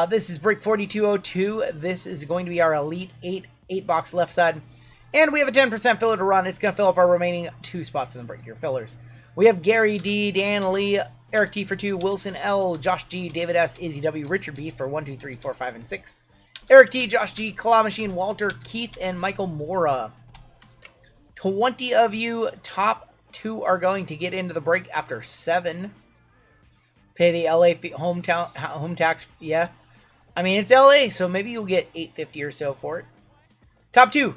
This is break 4202. This is going to be our Elite 8 box left side. And we have a 10% filler to run. It's going to fill up our remaining 2 spots in the break here. Fillers. We have Gary D, Dan Lee, Eric T for 2, Wilson L, Josh G, David S, Izzy W, Richard B for 1, 2, 3, 4, 5, and 6. Eric T, Josh G, Claw Machine, Walter, Keith, and Michael Mora. 20 of you top 2 are going to get into the break after 7. Pay the LA home tax. Yeah. I mean, it's LA, so maybe you'll get $8.50 or so for it. Top 2.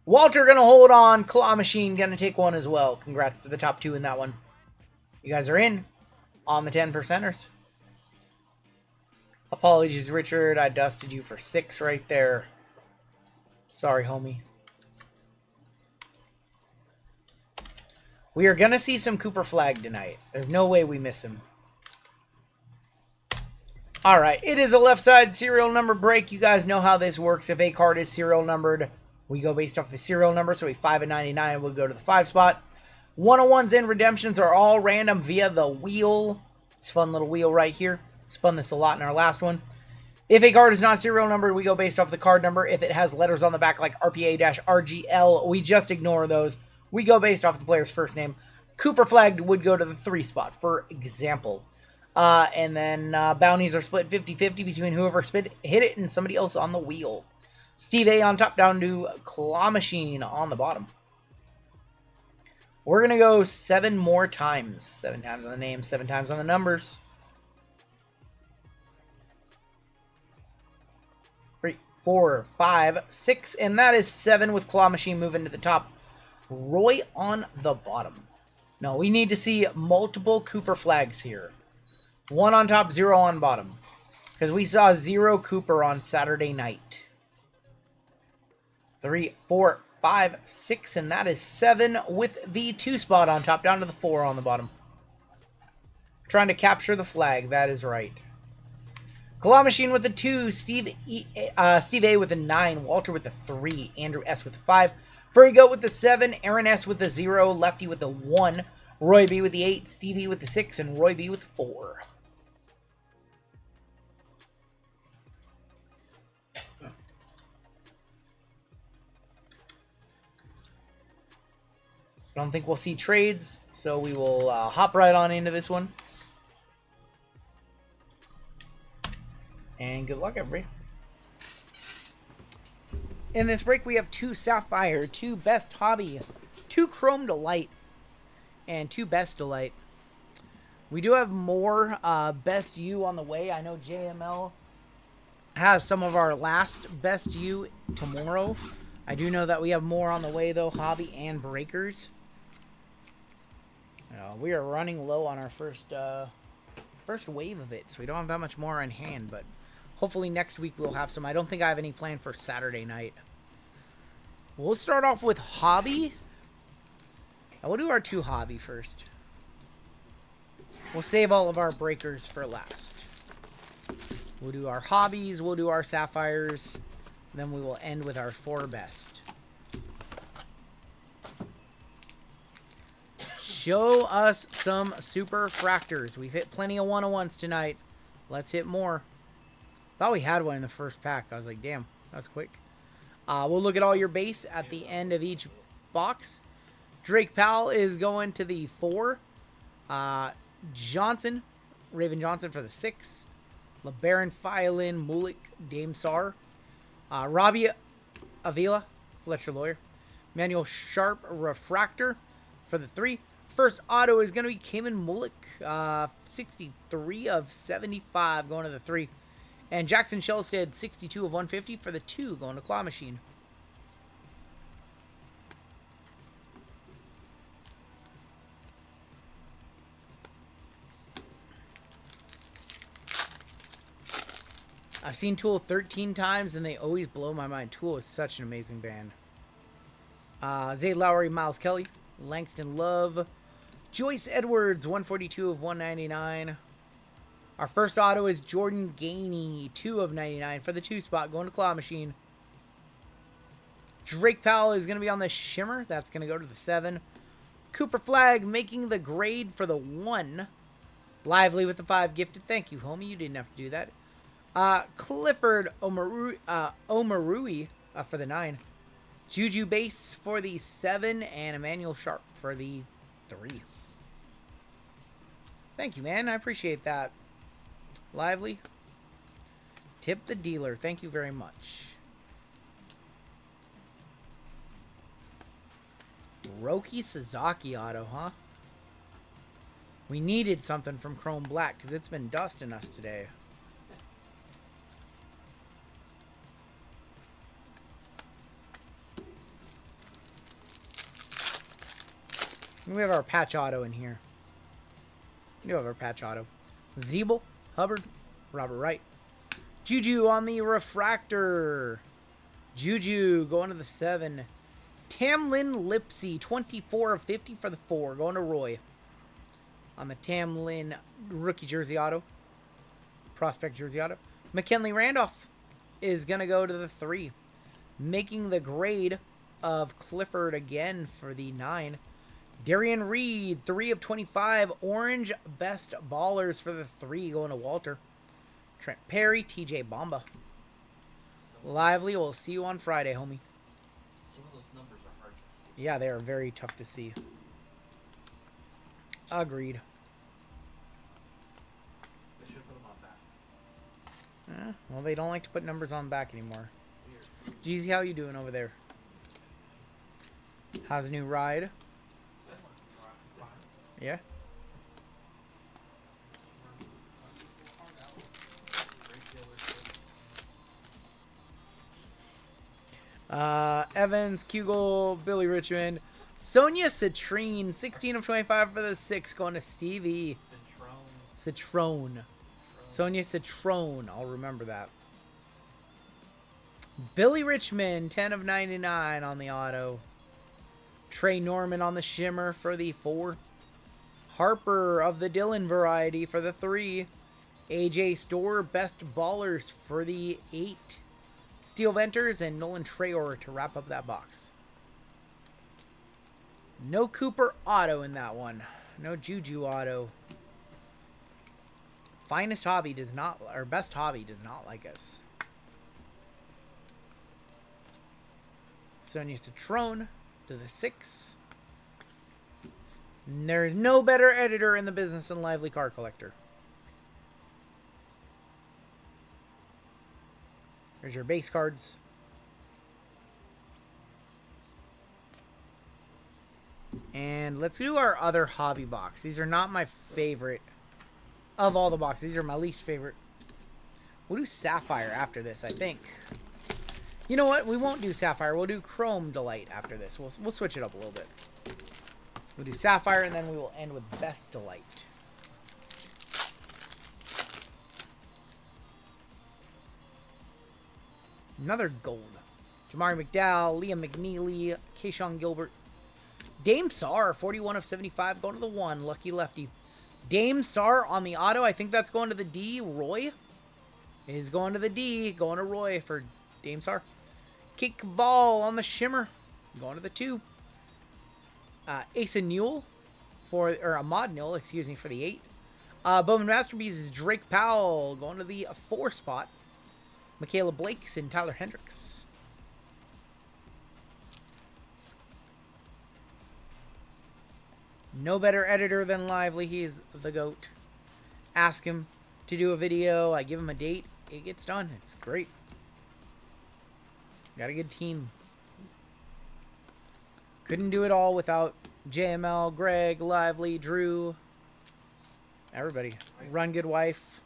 Walter gonna hold on. Claw Machine gonna take 1 as well. Congrats to the top 2 in that one. You guys are in on the 10%ers. Apologies, Richard. I dusted you for 6 right there. Sorry, homie. We are gonna see some Cooper Flag tonight. There's no way we miss him. Alright, it is a left side serial number break. You guys know how this works. If a card is serial numbered, we go based off the serial number. So we 5 and 99 will go to the 5 spot. 101s and redemptions are all random via the wheel. This fun little wheel right here. Spun this a lot in our last one. If a card is not serial numbered, we go based off the card number. If it has letters on the back like RPA-RGL, we just ignore those. We go based off the player's first name. Cooper Flagged would go to the 3 spot, for example. And then bounties are split 50-50 between whoever hit it and somebody else on the wheel. Steve A on top, down to Claw Machine on the bottom. We're going to go 7 more times. 7 times on the name, 7 times on the numbers. 3, 4, 5, 6, and that is 7 with Claw Machine moving to the top. Roy on the bottom. No, we need to see multiple Cooper Flags here. 1 on top, 0 on bottom. Because we saw 0 Cooper on Saturday night. 3, 4, 5, 6, and that is 7 with the 2 spot on top, down to the 4 on the bottom. Trying to capture the flag, that is right. Claw Machine with the 2, Steve A with a 9, Walter with a 3, Andrew S with a 5, Furry Goat with the 7, Aaron S with the 0, Lefty with the 1, Roy B with the 8, Stevie with the 6, and Roy B with the 4. I don't think we'll see trades, so we will hop right on into this one. And good luck, everybody. In this break, we have 2 Sapphire, 2 Best Hobby, 2 Chrome Delight, and 2 Best Delight. We do have more Best U on the way. I know JML has some of our last Best U tomorrow. I do know that we have more on the way, though, Hobby and Breakers. We are running low on our first wave of it, so we don't have that much more on hand, but hopefully next week we'll have some. I don't think I have any planned for Saturday night. We'll start off with Hobby. We'll do our 2 Hobby first. We'll save all of our Breakers for last. We'll do our Hobbies, we'll do our Sapphires, then we will end with our 4 Best. Show us some Super Fractors. We've hit plenty of 101s tonight. Let's hit more. Thought we had one in the first pack. I was like, damn, that was quick. We'll look at all your base at the end of each box. Drake Powell is going to the 4. Johnson, Raven Johnson for the 6. LeBaron Fiolin, Mulik, Dame Sar. Robbie Avila, Fletcher Lawyer. Manuel Sharp, Refractor for the 3. First auto is going to be Kamen Mulik, 63 of 75 going to the 3. And Jackson Shellstead, 62 of 150 for the 2 going to Claw Machine. I've seen Tool 13 times and they always blow my mind. Tool is such an amazing band. Zay Lowry, Miles Kelly, Langston Love, Joyce Edwards, 142 of 199. Our first auto is Jordan Gainey, 2 of 99 for the 2 spot, going to Claw Machine. Drake Powell is going to be on the Shimmer. That's going to go to the 7. Cooper Flag making the grade for the 1. Lively with the 5 gifted. Thank you, homie. You didn't have to do that. Clifford Omarui for the 9. Juju Base for the 7. And Emmanuel Sharp for the 3. Thank you, man. I appreciate that. Lively. Tip the dealer. Thank you very much. Roki Sasaki auto, huh? We needed something from Chrome Black because it's been dusting us today. We have our patch auto in here. We do have our patch auto. Zeeble, Hubbard, Robert Wright. Juju on the refractor. Juju going to the 7. Tamlin Lipsy, 24 of 50 for the 4. Going to Roy. On the Tamlin rookie jersey auto. Prospect jersey auto. McKinley Randolph is going to go to the 3. Making the grade of Clifford again for the 9. Darian Reed, 3 of 25. Orange best ballers for the 3. Going to Walter. Trent Perry, TJ Bamba. Lively, we'll see you on Friday, homie. Some of those numbers are hard to see. Yeah, they are very tough to see. Agreed. They should put them on back. Well, they don't like to put numbers on back anymore. Weird. Jeezy, how you doing over there? How's the new ride? Yeah? Evans, Kugel, Billy Richmond, Sonia Citrine, 16 of 25 for the 6, going to Stevie. Citrone. Sonia Citrone, I'll remember that. Billy Richmond, 10 of 99 on the auto. Trey Norman on the shimmer for the 4. Harper of the Dylan variety for the 3. AJ Store, best ballers for the 8. Steel Venters and Nolan Trayor to wrap up that box. No Cooper auto in that one. No Juju auto. Finest Hobby does not, or Best Hobby does not like us. Sonia Citrone to the 6. And there's no better editor in the business than Lively Card Collector. There's your base cards. And let's do our other hobby box. These are not my favorite of all the boxes. These are my least favorite. We'll do Sapphire after this, I think. You know what? We won't do Sapphire. We'll do Chrome Delight after this. We'll switch it up a little bit. We'll do Sapphire, and then we will end with Best Delight. Another gold. Jamari McDowell, Liam McNeely, Keyshawn Gilbert. Dame Sarr, 41 of 75, going to the 1. Lucky lefty. Dame Sarr on the auto. I think that's going to the D. Roy is going to the D. Going to Roy for Dame Sarr. Kick Ball on the shimmer. Going to the 2. Asa Newell or Ahmad Newell, excuse me, for the 8. Bowman Masterpiece is Drake Powell going to the 4 spot. Michaela Blakes and Tyler Hendricks. No better editor than Lively. He is the GOAT. Ask him to do a video. I give him a date. It gets done. It's great. Got a good team. Couldn't do it all without JML, Greg, Lively, Drew. Everybody. Run Good Wife.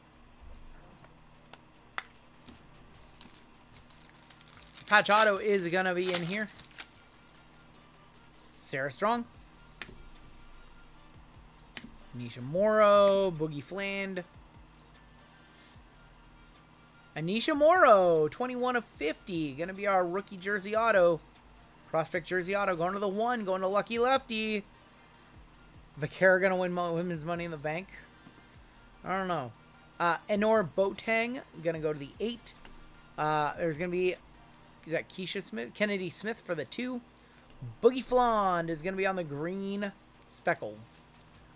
Patch Auto is going to be in here. Sarah Strong. Anisha Morrow. Boogie Fland. Anisha Morrow. 21 of 50. Going to be our rookie jersey auto. Prospect jersey auto. Going to the 1. Going to Lucky Lefty. Vaquera going to win women's Money in the Bank. I don't know. Enor Boateng. Going to go to the 8. There's going to be... Is that Keisha Smith? Kennedy Smith for the 2. Boogie Flond is going to be on the green speckle.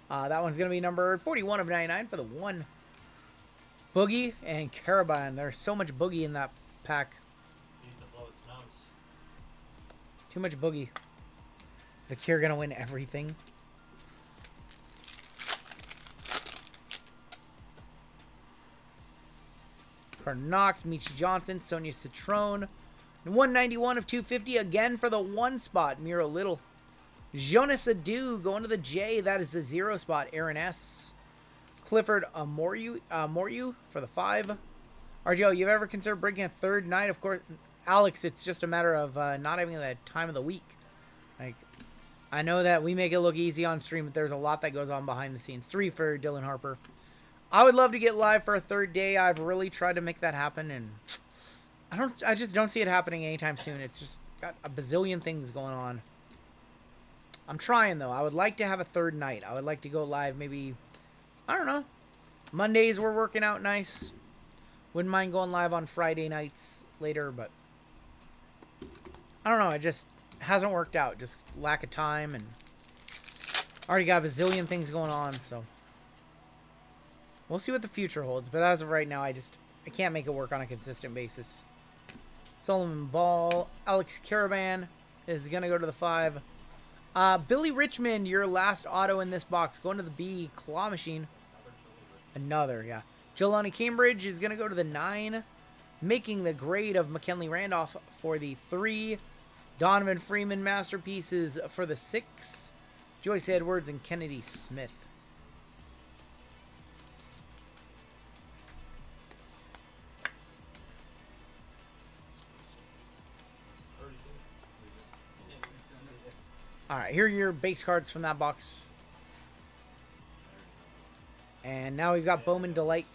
That one's going to be numbered 41 of 99 for the 1. Boogie and Carabine. There's so much Boogie in that pack. Needs to blow its nose. Too much Boogie. Vakir gonna win everything. Carter Knox, Michi Johnson, Sonia Citrone. And 191 of 250 again for the 1 spot. Miro Little. Jonas Adu going to the J. That is the 0 spot. Aaron S. Clifford Moryu for the 5. RGL, you've ever considered breaking a third night? Of course, Alex, it's just a matter of not having that time of the week. Like, I know that we make it look easy on stream, but there's a lot that goes on behind the scenes. 3 for Dylan Harper. I would love to get live for a third day. I've really tried to make that happen, and I just don't see it happening anytime soon. It's just got a bazillion things going on. I'm trying, though. I would like to have a third night. I would like to go live maybe, I don't know. Mondays we're working out nice. Wouldn't mind going live on Friday nights later, but I don't know. It just hasn't worked out. Just lack of time, and already got a bazillion things going on, so we'll see what the future holds. But as of right now, I can't make it work on a consistent basis. Solomon Ball. Alex Caravan is going to go to the 5. Billy Richmond, your last auto in this box. Going to the B. Claw Machine. Another, yeah. Jelani Cambridge is going to go to the 9. Making the grade of McKinley Randolph for the 3. Donovan Freeman Masterpieces for the 6. Joyce Edwards and Kennedy Smith. Alright, here are your base cards from that box. And now we've got Bowman Delight.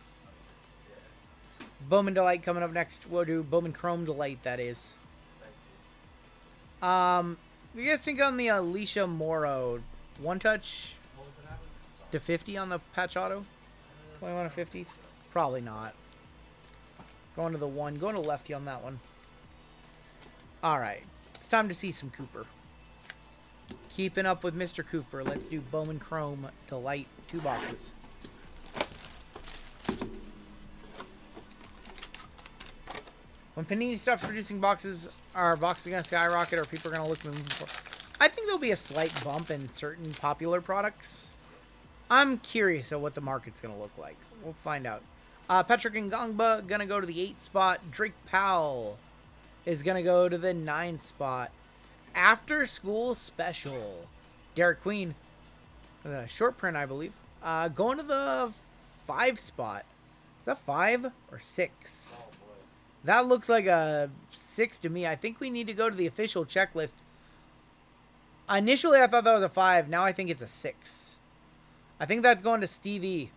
Bowman Delight coming up next. We'll do Bowman Chrome Delight, that is. You guys think on the Alicia Morrow 1-touch to 50 on the patch auto? 21 to 50? Probably not. Going to the 1. Going to lefty on that one. Alright. It's time to see some Cooper. Keeping up with Mr. Cooper. Let's do Bowman Chrome Delight. 2 boxes. When Panini stops producing boxes, are boxes going to skyrocket, or people are going to look moving for? I think there'll be a slight bump in certain popular products. I'm curious of what the market's going to look like. We'll find out. Patrick Ngongba going to go to the 8 spot. Drake Powell is going to go to the 9 spot. After School Special. Derek Queen. Short print, I believe. Going to the 5 spot. Is that 5 or 6? That looks like a 6 to me. I think we need to go to the official checklist. Initially, I thought that was a 5. Now I think it's a 6. I think that's going to Stevie.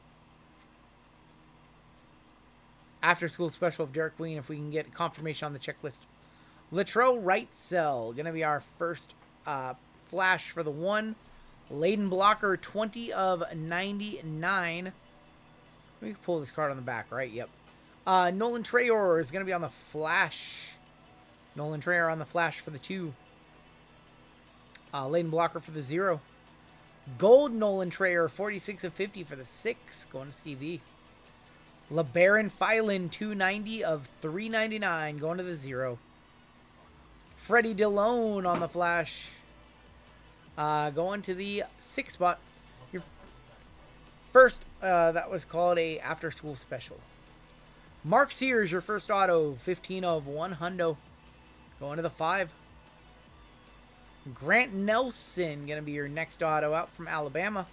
After School Special of Derek Queen, if we can get confirmation on the checklist. Latrell Wrightsell, going to be our first flash for the 1. Layden Blocker, 20 of 99. We can pull this card on the back, right? Yep. Nolan Trayor is going to be on the flash. Nolan Trayor on the flash for the 2. Layden Blocker for the 0. Gold Nolan Trayor, 46 of 50 for the 6. Going to Steve E. LeBaron Phylan, 290 of 399. Going to the 0. Freddie DeLone on the flash. Going to the 6 spot. Your first, that was called a after school special. Mark Sears, your first auto. 15 of 100. Going to the 5. Grant Nelson, going to be your next auto out from Alabama.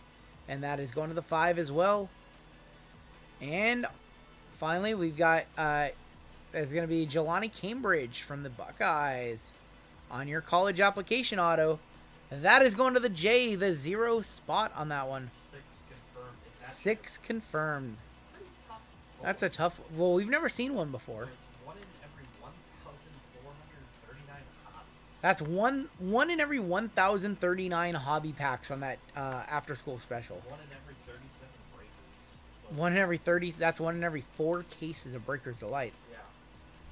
And that is going to the 5 as well. And finally, we've got, there's going to be Jelani Cambridge from the Buckeyes on your college application auto. That is going to the J, the 0 spot on that one. 6 confirmed. 6 confirmed. That's a tough, well, we've never seen one before. So it's 1 in every 1,439 hobbies. That's one in every 1,039 hobby packs on that after school special. 1 in every 37 breakers. 1 in every 30, that's 1 in every 4 cases of Breaker's Delight. Yeah.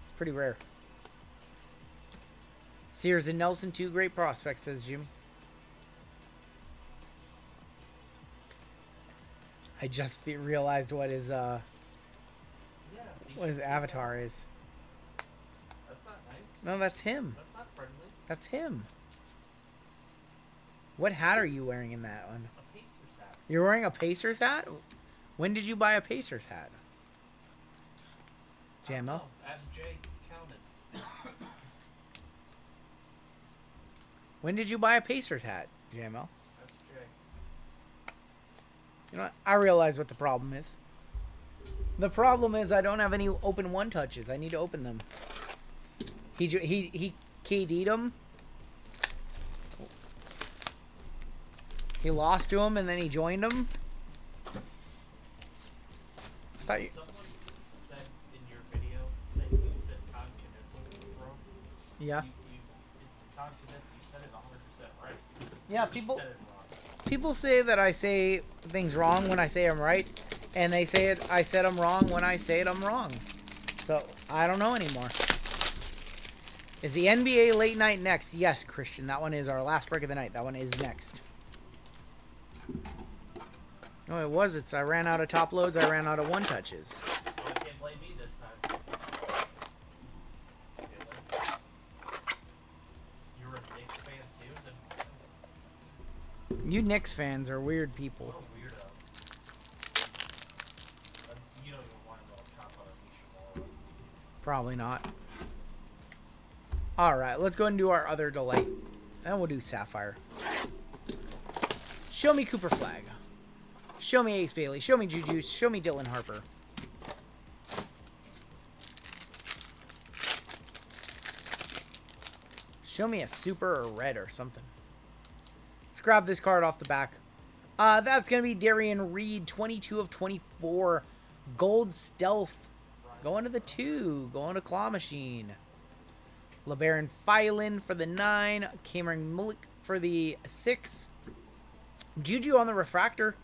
It's pretty rare. Sears and Nelson, 2 great prospects, says Jimmy. I just realized what his what his avatar is. That's not nice. No, that's him. That's not friendly. That's him. What hat are you wearing in that one? A Pacers hat. You're wearing a Pacers hat? When did you buy a Pacers hat? JML? Oh, ask Jay counted. When did you buy a Pacers hat, JML? That's Jay. You know what? I realize what the problem is. The problem is I don't have any open one touches. I need to open them. He KD'd him. He lost to him and then he joined him. I thought you... Someone said in your video that you said Conkiness wrong. Yeah. It's Conkiness. You said it 100% right. Yeah, You people said it wrong. people say that I say things wrong when I say I'm right, and they say it I said I'm wrong when I say it I'm wrong. So I don't know anymore. Is the NBA late night next? Yes, Christian. That one is our last break of the night. That one is next. No, it was. I ran out of top loads. I ran out of one touches. Oh, you can't blame me this time. You were a Knicks fan too? Then You Knicks fans are weird people. what a weirdo. You don't even want to know top on a Nisha. Probably not. Alright, let's go and do our other delight. And we'll do Sapphire. Show me Cooper Flag. Show me Ace Bailey. Show me Juju. Show me Dylan Harper. Show me a super or red or something. Let's grab this card off the back. That's going to be Darian Reed, 22 of 24. Gold Stealth. Going to the 2. Going to Claw Machine. LeBaron Phylan for the 9. Cameron Mullick for the 6. Juju on the Refractor.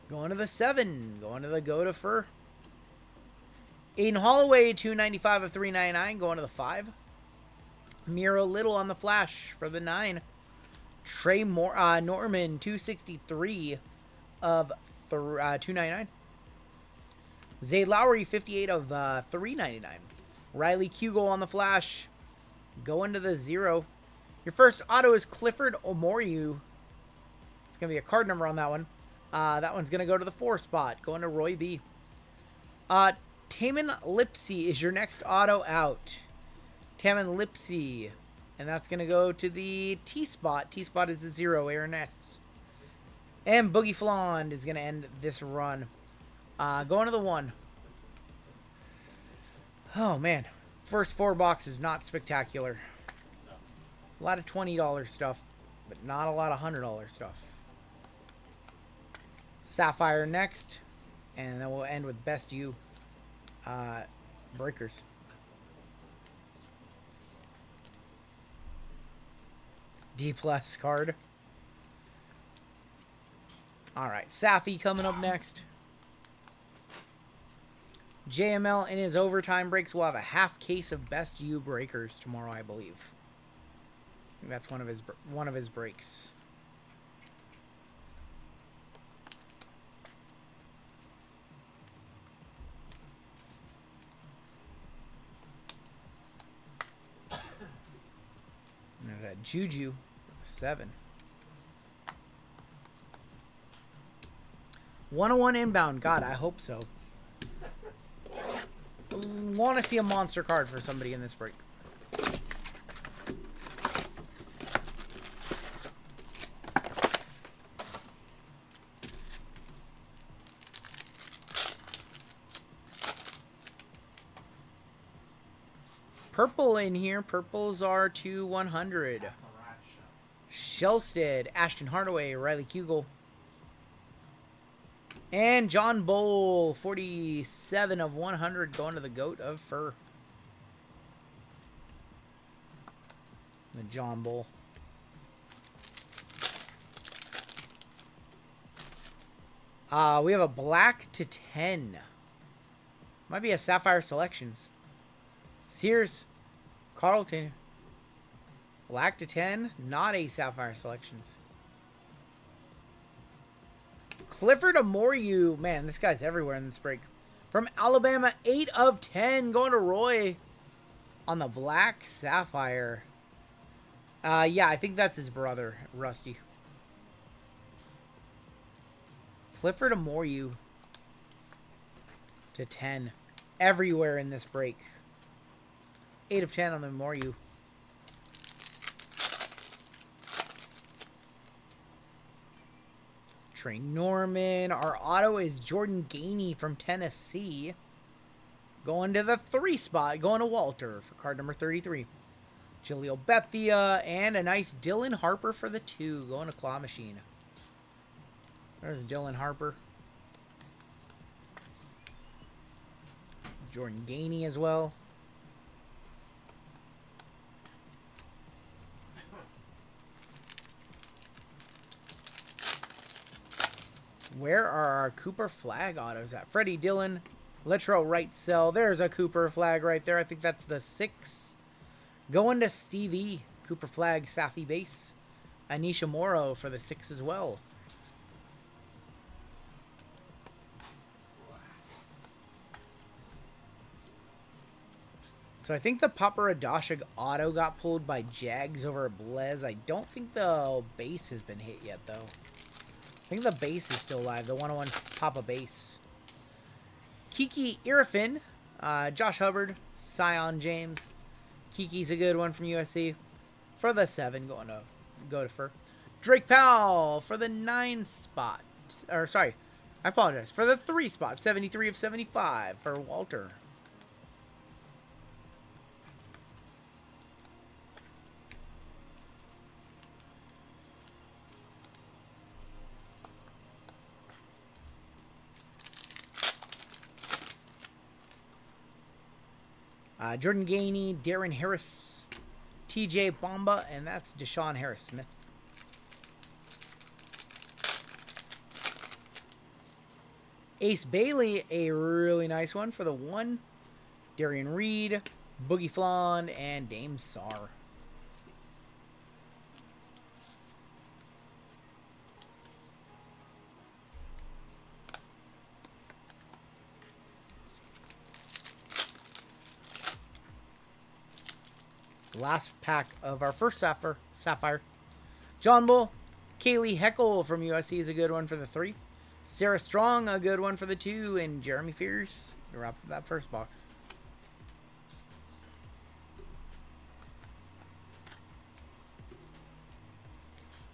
Going to the 7. Going to the Go to Fur. Aiden Holloway, 295 of 399. Going to the 5. Miro Little on the Flash for the 9. Trey Norman, 263 of 299. Zay Lowry, 58 of 399. Riley Kugel on the Flash. Going to the 0. Your first auto is Clifford Omoriu. It's going to be a card number on that one. That one's going to go to the 4 spot. Going to Roy B. Taman Lipsy is your next auto out. Taman Lipsy. And that's going to go to the T spot. T spot is the 0. Aaron Nests. And Boogie Flond is going to end this run. Going to the 1. Oh, man. First 4 boxes, not spectacular. A lot of $20 stuff, but not a lot of $100 stuff. Sapphire next. And then we'll end with Best You Breakers. D plus card. Alright, Safi coming up next. JML in his overtime breaks will have a half case of Best You Breakers tomorrow, I believe. I think that's one of his breaks. There's that Juju, 7. 101 inbound. God, I hope so. Want to see a monster card for somebody in this break. Purple in here. Purples are to 100. Shelsted, Ashton Hardaway, Riley Kugel. And John Bowl, 47 of 100, going to the Goat of Fur. The John Bowl. We have a black to 10. Might be a Sapphire Selections. Sears, Carlton. Black to 10, not a Sapphire Selections. Clifford Omoriu, man, this guy's everywhere in this break. From Alabama, 8 of 10. Going to Roy on the Black Sapphire. Yeah, I think that's his brother, Rusty. Clifford Amoru to 10. Everywhere in this break. 8 of 10 on the Amoru. Trey Norman. Our auto is Jordan Gainey from Tennessee. Going to the 3 spot. Going to Walter for card number 33. Jaleel Bethia. And a nice Dylan Harper for the 2. Going to Claw Machine. There's Dylan Harper. Jordan Gainey as well. Where are our Cooper Flag autos at? Freddie Dillon, Letro right cell. There's a Cooper Flag right there. I think that's the 6. Going to Stevie. Cooper Flag, Safi base. Anisha Moro for the 6 as well. So I think the Paparadashig auto got pulled by Jags over Blez. I don't think the base has been hit yet, though. I think the base is still alive. The 101 Papa base. Kiki Irfin. Josh Hubbard. Sion James. Kiki's a good one from USC. For the 7, go to Fur. Drake Powell for the 9 spot. Or, sorry. I apologize. For the 3 spot. 73 of 75 for Walter. Jordan Gainey, Darren Harris, TJ Bomba, and that's Deshaun Harris-Smith. Ace Bailey, a really nice one for the 1. Darian Reed, Boogie Flan, and Dame Sar. Last pack of our first Sapphire. John Bull. Kaylee Heckle from USC is a good one for the 3. Sarah Strong, a good one for the 2. And Jeremy Fears to wrap up that first box.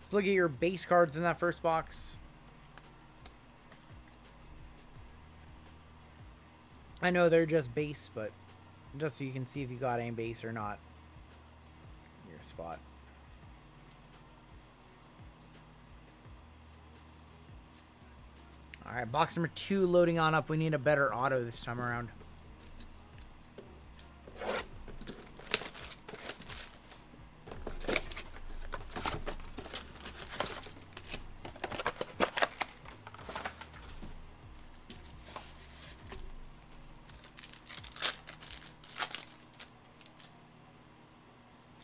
Let's look at your base cards in that first box. I know they're just base, but just so you can see if you got any base or not. Your spot. Alright, box number 2 loading on up. We need a better auto this time around.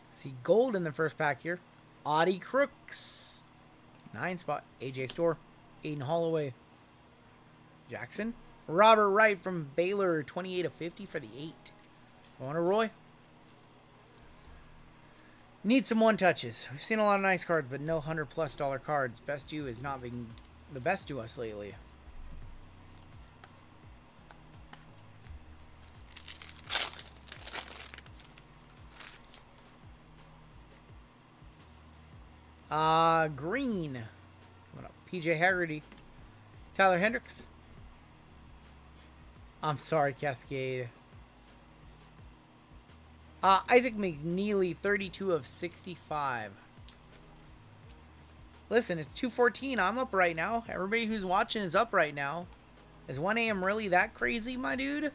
See gold in the first pack here. Audie Crooks. 9 spot. AJ Store. Aiden Holloway. Jackson. Robert Wright from Baylor. 28 of 50 for the 8. Going to Roy. Need some 1 touches. We've seen a lot of nice cards, but no $100+ cards. Best you is not being the best to us lately. Green. Coming up. PJ Haggerty. Tyler Hendricks. I'm sorry, Cascade. Isaac McNeely, 32 of 65. Listen, it's 2:14. I'm up right now. Everybody who's watching is up right now. Is 1 a.m. really that crazy, my dude?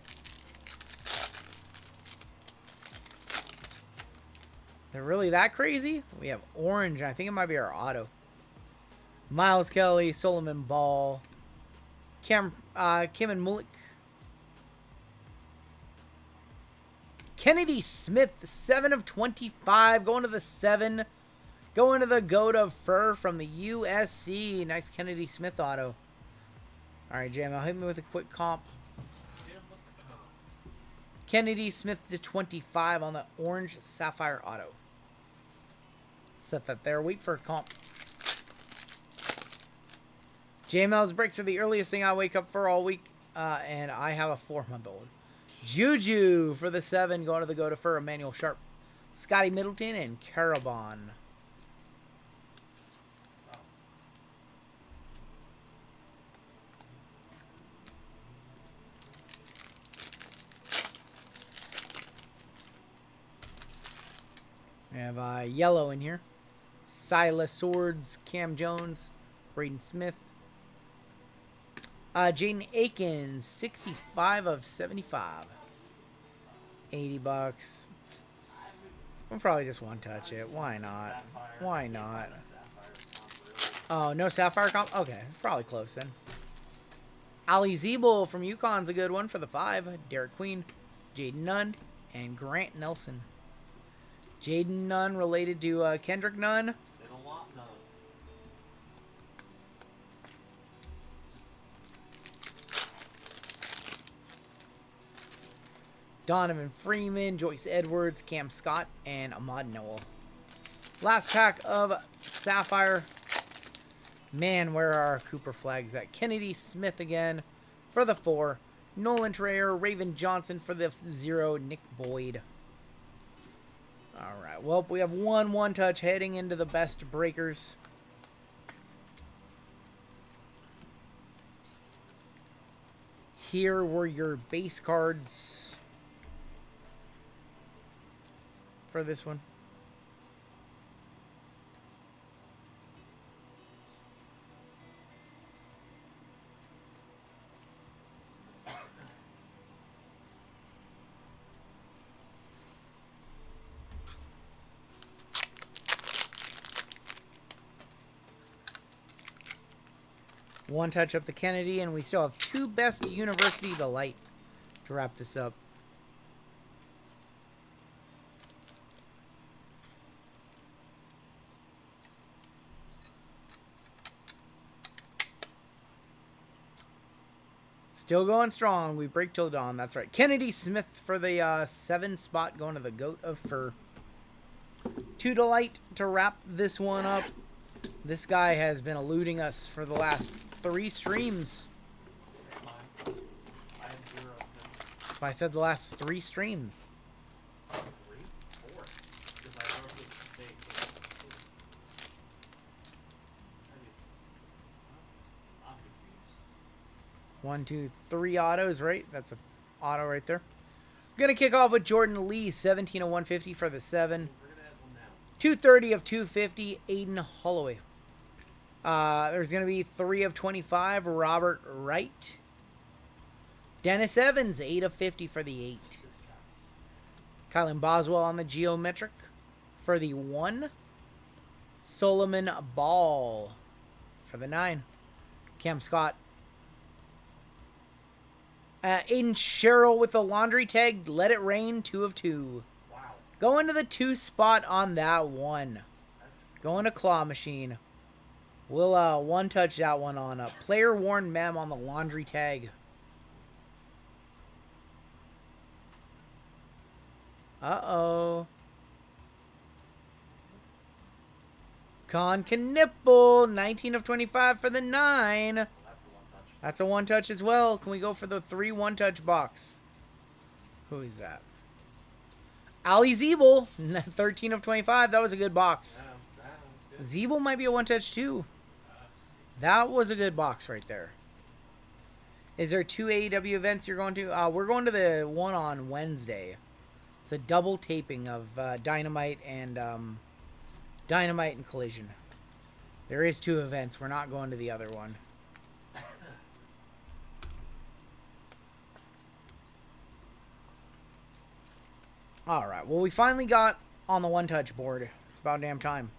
They're really that crazy? We have orange. I think it might be our auto. Miles Kelly, Solomon Ball, Kim and Mullick. Kennedy Smith, 7 of 25. Going to the 7. Going to the goat of fur from the USC. Nice Kennedy Smith auto. All right, JML, hit me with a quick comp. Yeah. Kennedy Smith to 25 on the orange Sapphire Auto. Set that there. Wait for a comp. JML's breaks are the earliest thing I wake up for all week, and I have a 4-month-old. Juju for the 7, going to the go-to for Emmanuel Sharp, Scotty Middleton, and Carabon. We have yellow in here. Silas Swords, Cam Jones, Braden Smith. Jaden Akins, 65 of 75. $80. We'll probably just one-touch it. Why not? Why not? Oh, no Sapphire comp? Okay, probably close then. Ali Zeeble from UConn's a good one for the 5. Derek Queen, Jaden Nunn, and Grant Nelson. Jaden Nunn related to Kendrick Nunn. They don't want none. Donovan Freeman, Joyce Edwards, Cam Scott, and Ahmad Noel. Last pack of Sapphire. Man, where are our Cooper flags at? Kennedy Smith again for the 4. Nolan Trayer, Raven Johnson for the 0. Nick Boyd. All right. Well, we have one touch heading into the best breakers. Here were your base cards for this one. One touch up the Kennedy, and we still have 2 best University Delight to wrap this up. Still going strong. We break till dawn. That's right. Kennedy Smith for the 7 spot, going to the Goat of Fur. 2 Delight to wrap this one up. This guy has been eluding us for the last 3 streams. I have 0 of them. I said the last 3 streams. 3? 4. Because I wrote this mistake. I'm confused. 1, 2, 3 autos, right? That's an auto right there. We're going to kick off with Jordan Lee, 17 of 150 for the 7. We're going to add one now. 230 of 250, Aiden Holloway. There's going to be 3 of 25, Robert Wright. Dennis Evans, 8 of 50 for the 8. Kylan Boswell on the geometric for the 1. Solomon Ball for the 9. Cam Scott. Aiden Sherrill with the laundry tag, Let It Rain, 2 of 2. Wow. Going to the 2 spot on that one. Going to Claw Machine. We'll one touch that one on up. Player worn mem on the laundry tag. Uh-oh. Con Knipple, 19 of 25 for the 9. That's a one touch as well. Can we go for the 3 one-touch box? Who is that? Ali Zeeble, 13 of 25. That was a good box. Zeeble might be a one-touch too. That was a good box right there. Is there 2 AEW events you're going to? We're going to the one on Wednesday. It's a double taping of Dynamite and Collision. There is 2 events. We're not going to the other one. All right. Well, we finally got on the one-touch board. It's about damn time.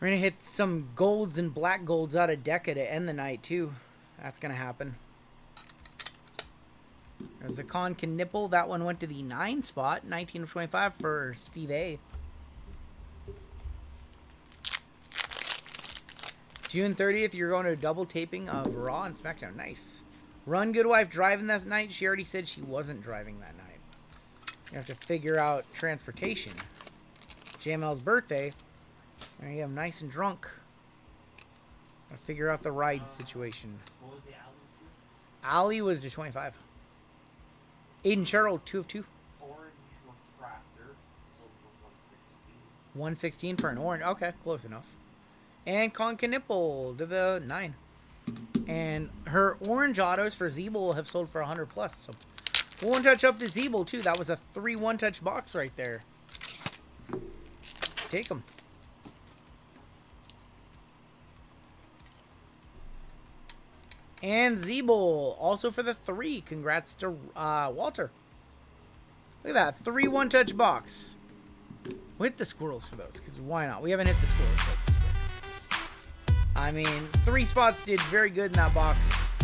We're going to hit some golds and black golds out of Deca to end the night, too. That's going to happen. There's a Con Knipple. That one went to the 9 spot. 19 of 25 for Steve A. June 30th, you're going to a double taping of Raw and SmackDown. Nice. Run Good Wife driving that night? She already said she wasn't driving that night. You have to figure out transportation. JML's birthday. There you go, nice and drunk. Gotta figure out the ride situation. What was the alley to? Ali was to 25. Aiden Sherrill, 2 of 2. Orange refractor, sold for 116. 116 for an orange. Okay, close enough. And Con Knipple to the 9. And her orange autos for Zeeble have sold for 100 plus. So one touch up to Zeeble too. That was a 3 one-touch box right there. Take them. And Zeeble also for the 3. Congrats to Walter. Look at that, 3 one-touch box. We'll hit the squirrels for those, because why not? We haven't hit the squirrels yet. I mean, 3 spots did very good in that box.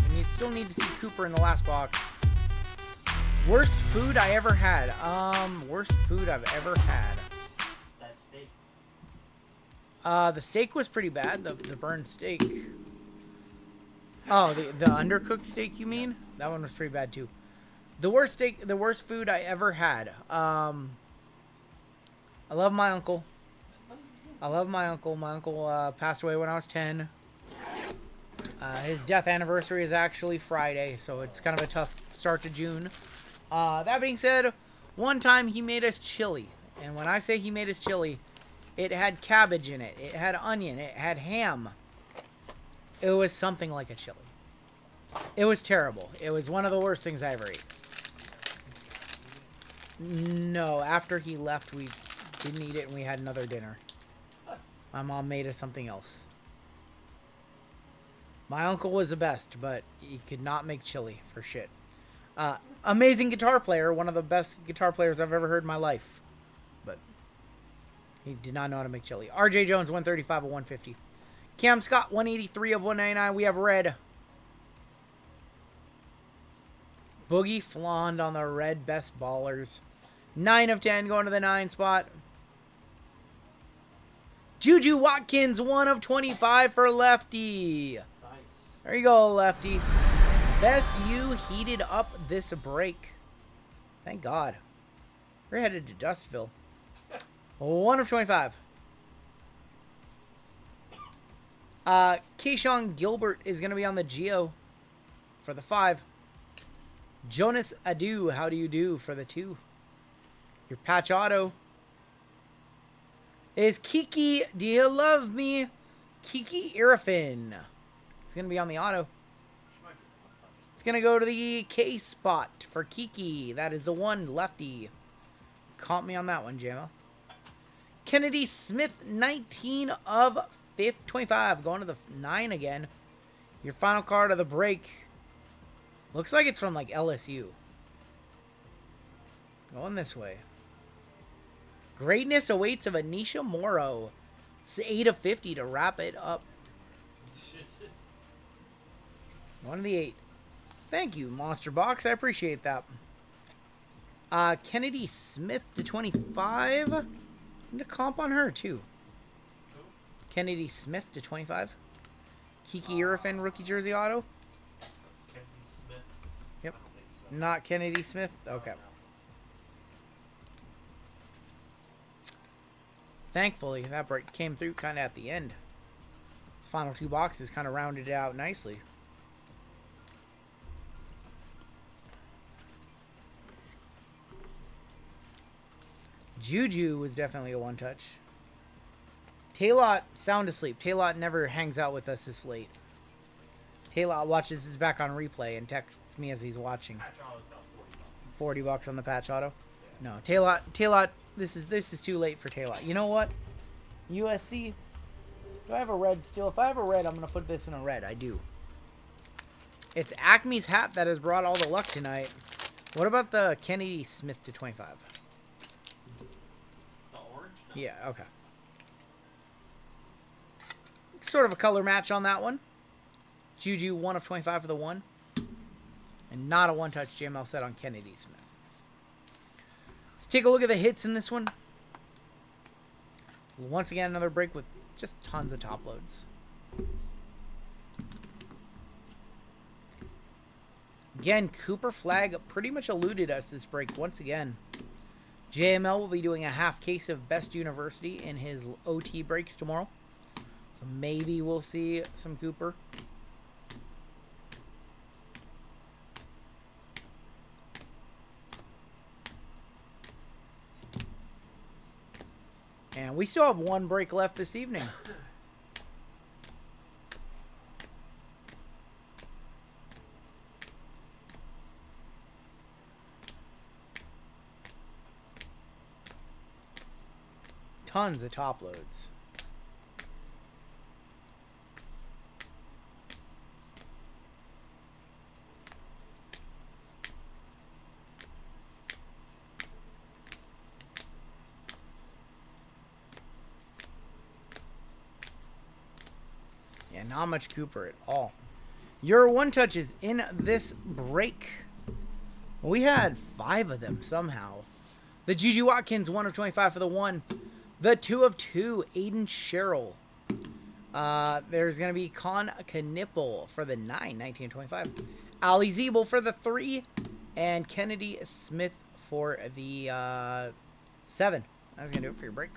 And you still need to see Cooper in the last box. Worst food I ever had. Worst food I've ever had. That steak. The steak was pretty bad. The burned steak. Oh, the undercooked steak, you mean? That one was pretty bad too. The worst food I ever had. I love my uncle. My uncle passed away when I was 10. His death anniversary is actually Friday, so it's kind of a tough start to June. That being said, one time he made us chili. And when I say he made us chili, it had cabbage in it. It had onion. It had ham. It was something like a chili. It was terrible. It was one of the worst things I ever ate. No, after he left, we didn't eat it and we had another dinner. My mom made us something else. My uncle was the best, but he could not make chili for shit. Amazing guitar player, one of the best guitar players I've ever heard in my life. But he did not know how to make chili. RJ Jones, 135 of 150. Cam Scott, 183 of 199. We have red. Boogie Flond on the red best ballers. 9 of 10 going to the 9 spot. Juju Watkins, 1 of 25 for Lefty. Nice. There you go, Lefty. Best you heated up this break. Thank God. We're headed to Dustville. 1 of 25. Keyshawn Gilbert is going to be on the Geo for the 5. Jonas Adu, how do you do for the 2? Your patch auto is Kiki, do you love me? Kiki Irafin. It's going to be on the auto. It's going to go to the K spot for Kiki. That is the 1, Lefty. Caught me on that one, JMO. Kennedy Smith, 19 of 25. Going to the 9 again. Your final card of the break. Looks like it's from like LSU. Going this way. Greatness awaits of Anisha Morrow. It's 8 of 50 to wrap it up. 1 of the 8. Thank you, Monster Box. I appreciate that. Kennedy Smith to 25. And a comp on her, too. Kennedy Smith to 25. Kiki Irafin rookie jersey auto. Kennedy Smith. Yep. I don't think so. Not Kennedy Smith? Okay. No. Thankfully, that break came through kind of at the end. These final 2 boxes kind of rounded it out nicely. Juju was definitely a 1-touch. Taylot, sound asleep. Taylot never hangs out with us this late. Taylot watches his back on replay and texts me as he's watching. Patch auto is about $40. 40 bucks on the patch auto. No, Taylot, this is too late for Taylot. You know what? USC. Do I have a red still? If I have a red, I'm gonna put this in a red. I do. It's Acme's hat that has brought all the luck tonight. What about the Kennedy Smith to 25? The orange? No. Yeah, okay. Sort of a color match on that one. Juju, 1 of 25 for the 1. And not a 1-touch JML set on Kennedy Smith. Let's take a look at the hits in this one. Once again, another break with just tons of top loads. Again, Cooper Flag pretty much eluded us this break once again. JML will be doing a half case of Best University in his OT breaks tomorrow. So maybe we'll see some Cooper. And we still have one break left this evening. Tons of top loads. Yeah, not much Cooper at all. Your one touches in this break. We had 5 of them somehow. The Juju Watkins, 1 of 25 for the 1. The 2 of 2, Aiden Sherrill. There's going to be Con Knipple for the 9, 19 of 25. Ali Zeeble for the 3. And Kennedy Smith for the 7. That's going to do it for your break.